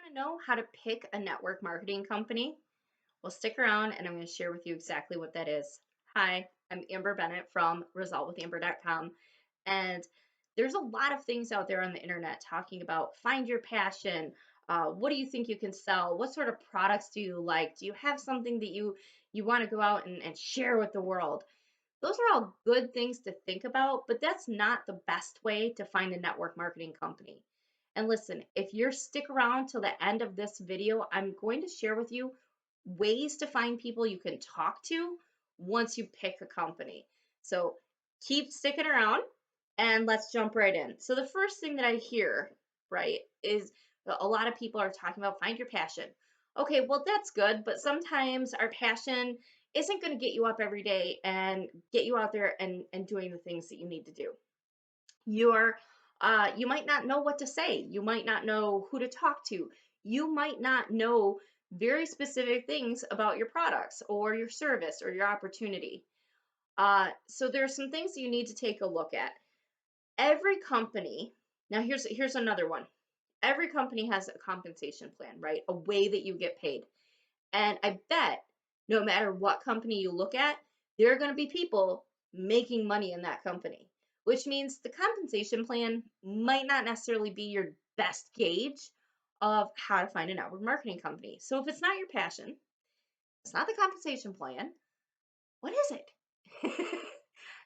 Want to know how to pick a network marketing company? Well, stick around and I'm going to share with you exactly what that is. Hi, I'm Amber Bennett from resultwithamber.com. And there's a lot of things out there on the internet talking about find your passion. What do you think you can sell? What sort of products do you like? Do you have something that you want to go out and share with the world? Those are all good things to think about, but that's not the best way to find a network marketing company. And listen, if you're stick around till the end of this video, I'm going to share with you ways to find people you can talk to once you pick a company. So keep sticking around and let's jump right in. So the first thing that I hear, right, is a lot of people are talking about find your passion. Okay, well that's good, but sometimes our passion isn't going to get you up every day and get you out there and doing the things that you need to do. You're you might not know what to say. You might not know who to talk to. You might not know very specific things about your products or your service or your opportunity. So there are some things that you need to take a look at. Every company, now here's another one. Every company has a compensation plan, right? A way that you get paid. And I bet no matter what company you look at, there are going to be people making money in that company, which means the compensation plan might not necessarily be your best gauge of how to find a network marketing company. So if it's not your passion, it's not the compensation plan, what is it?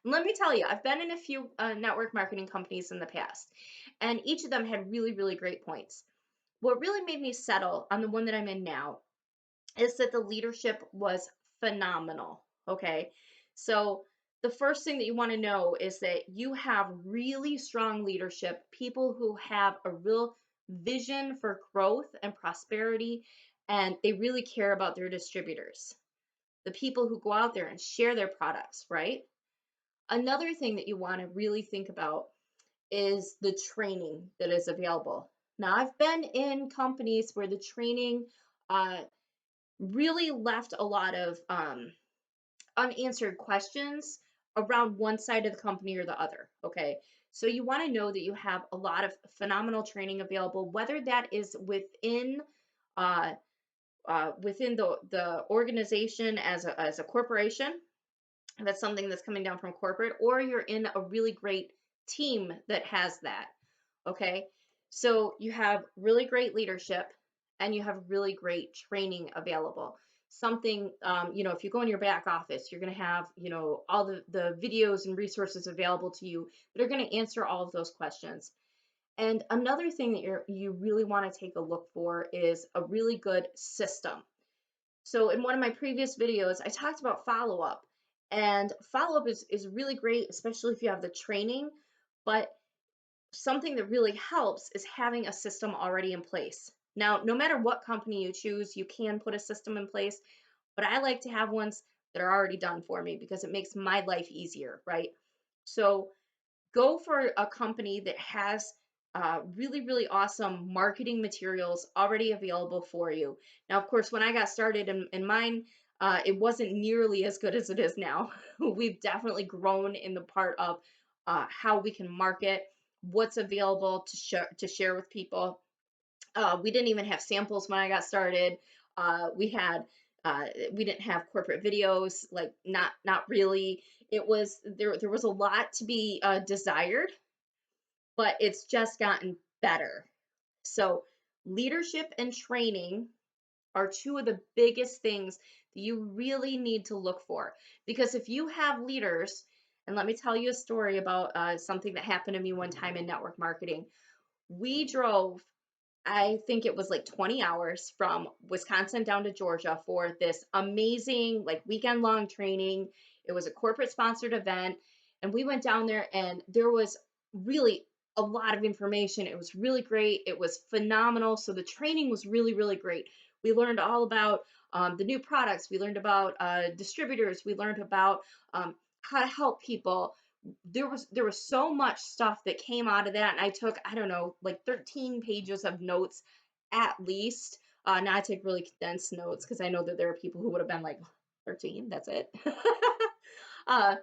Let me tell you, I've been in a few network marketing companies in the past, and each of them had really, really great points. What really made me settle on the one that I'm in now is that the leadership was phenomenal. Okay. So, the first thing that you want to know is that you have really strong leadership, people who have a real vision for growth and prosperity, and they really care about their distributors, the people who go out there and share their products, right? Another thing that you want to really think about is the training that is available. Now, I've been in companies where the training uh, really left a lot of unanswered questions around one side of the company or the other. Okay. So you want to know that you have a lot of phenomenal training available, whether that is uh, within the organization as a corporation, if that's something that's coming down from corporate, or you're in a really great team that has that. Okay. So you have really great leadership and you have really great training available. Something, if you go in your back office, you're going to have, all the videos and resources available to you that are going to answer all of those questions. And another thing that you really want to take a look for is a really good system. So in one of my previous videos, I talked about follow up. And follow up is really great, especially if you have the training. But something that really helps is having a system already in place. Now, no matter what company you choose, you can put a system in place, but I like to have ones that are already done for me because it makes my life easier, right? So go for a company that has really, really awesome marketing materials already available for you. Now, of course, when I got started in mine, it wasn't nearly as good as it is now. We've definitely grown in the part of how we can market, what's available to share with people. We didn't even have samples when I got started. We had we didn't have corporate videos, like not really. It was there was a lot to be desired, but it's just gotten better. So leadership and training are two of the biggest things that you really need to look for. Because if you have leaders, and let me tell you a story about something that happened to me one time in network marketing. We drove, I think it was like 20 hours from Wisconsin down to Georgia for this amazing, like weekend long training. It was a corporate sponsored event. And we went down there and there was really a lot of information. It was really great. It was phenomenal. So the training was really, really great. We learned all about the new products. We learned about distributors. We learned about how to help people. There was so much stuff that came out of that, and I took, I don't know, like 13 pages of notes at least. Now I take really condensed notes because I know that there are people who would have been like 13, that's it. uh,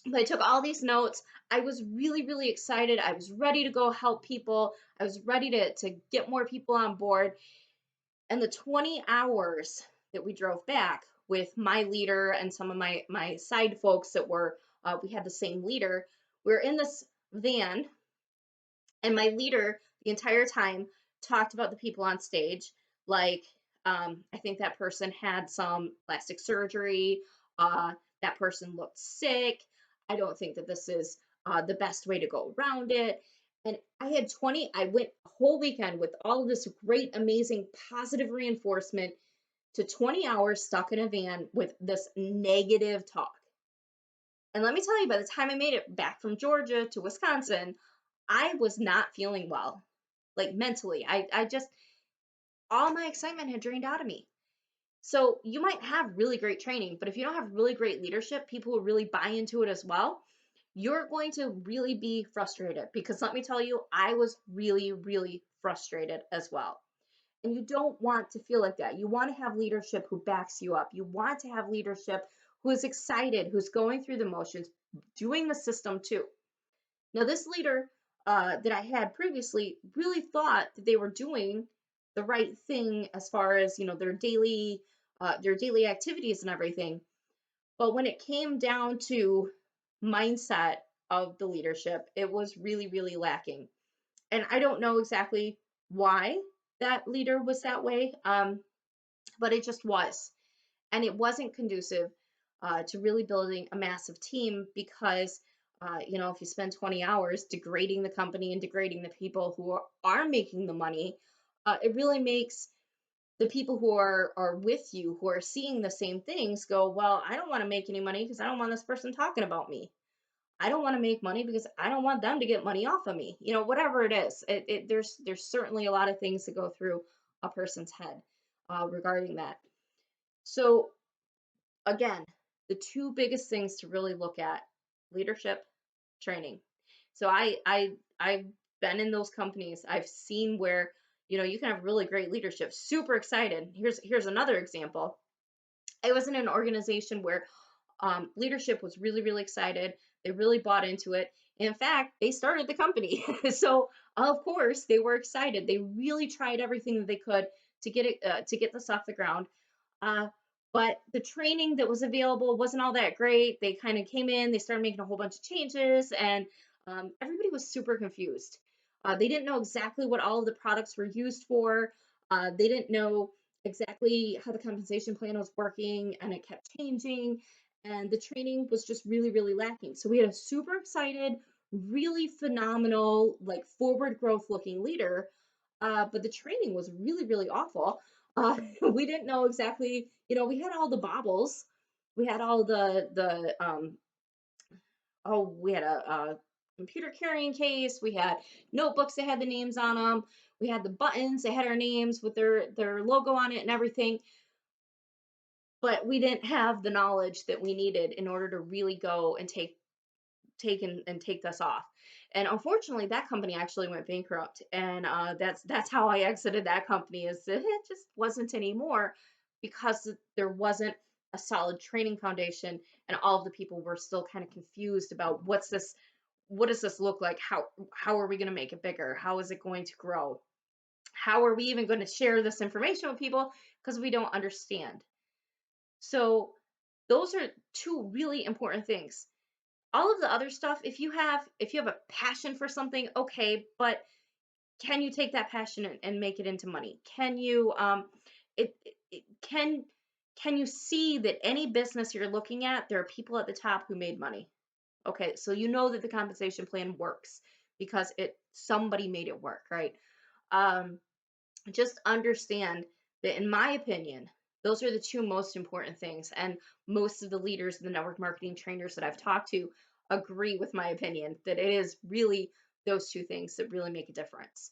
But I took all these notes. I was really, really excited. I was ready to go help people. I was ready to get more people on board. And the 20 hours that we drove back with my leader and some of my side folks that were, we had the same leader, we were in this van, and my leader the entire time talked about the people on stage, like, I think that person had some plastic surgery, that person looked sick, I don't think that this is the best way to go around it. And I went a whole weekend with all of this great, amazing, positive reinforcement to 20 hours stuck in a van with this negative talk. And let me tell you, by the time I made it back from Georgia to Wisconsin, I was not feeling well, like mentally. I just, all my excitement had drained out of me. So you might have really great training, but if you don't have really great leadership, people who really buy into it as well, you're going to really be frustrated, because let me tell you, I was really, really frustrated as well. And you don't want to feel like that. You want to have leadership who backs you up. You want to have leadership who is excited, who's going through the motions, doing the system too. Now, this leader that I had previously really thought that they were doing the right thing as far as, their daily activities and everything. But when it came down to mindset of the leadership, it was really, really lacking. And I don't know exactly why that leader was that way, but it just was. And it wasn't conducive to really building a massive team, because if you spend 20 hours degrading the company and degrading the people who are making the money, it really makes the people who are with you, who are seeing the same things, go, well, I don't want to make any money because I don't want this person talking about me. I don't want to make money because I don't want them to get money off of me. Whatever it is, there's certainly a lot of things that go through a person's head regarding that. So again, the two biggest things to really look at: leadership, training. So I've been in those companies. I've seen where, you can have really great leadership, super excited. Here's another example. I was in an organization where leadership was really, really excited. They really bought into it. In fact, they started the company. So of course they were excited. They really tried everything that they could to get this off the ground. Uh, but the training that was available wasn't all that great. They kind of came in, they started making a whole bunch of changes, and everybody was super confused. They didn't know exactly what all of the products were used for. They didn't know exactly how the compensation plan was working, and it kept changing. And the training was just really, really lacking. So we had a super excited, really phenomenal, like forward growth looking leader, but the training was really, really awful. We didn't know exactly, we had all the baubles, we had all we had a computer carrying case, we had notebooks that had the names on them, we had the buttons that had our names with their logo on it and everything, but we didn't have the knowledge that we needed in order to really go and take take this off. And unfortunately, that company actually went bankrupt, and that's how I exited that company. Is that it just wasn't anymore, because there wasn't a solid training foundation, and all of the people were still kind of confused about what's this, what does this look like, how are we going to make it bigger, how is it going to grow, how are we even going to share this information with people, because we don't understand. So those are two really important things. All of the other stuff, if you have a passion for something, okay, but can you take that passion and make it into money? Can you can you see that any business you're looking at, there are people at the top who made money? Okay, so you know that the compensation plan works because it somebody made it work, right? um just understand that, in my opinion, those are the two most important things. And most of the leaders, the network marketing trainers that I've talked to, agree with my opinion that it is really those two things that really make a difference.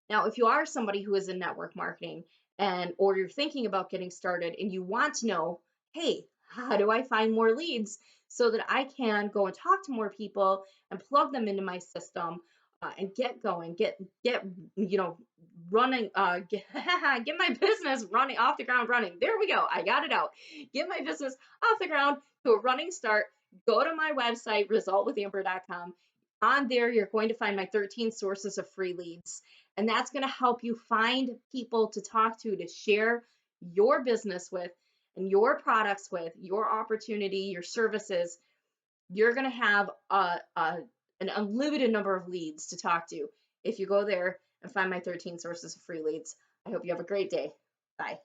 Now, if you are somebody who is in network marketing, and or you're thinking about getting started and you want to know, hey, how do I find more leads so that I can go and talk to more people and plug them into my system, and get going, get running, get my business running off the ground running. There we go. I got it out. Get my business off the ground to a running start. Go to my website, resultwithamber.com. On there, you're going to find my 13 sources of free leads. And that's going to help you find people to talk to share your business with and your products with, your opportunity, your services. You're going to have an unlimited number of leads to talk to if you go there and find my 13 sources of free leads. I hope you have a great day. Bye.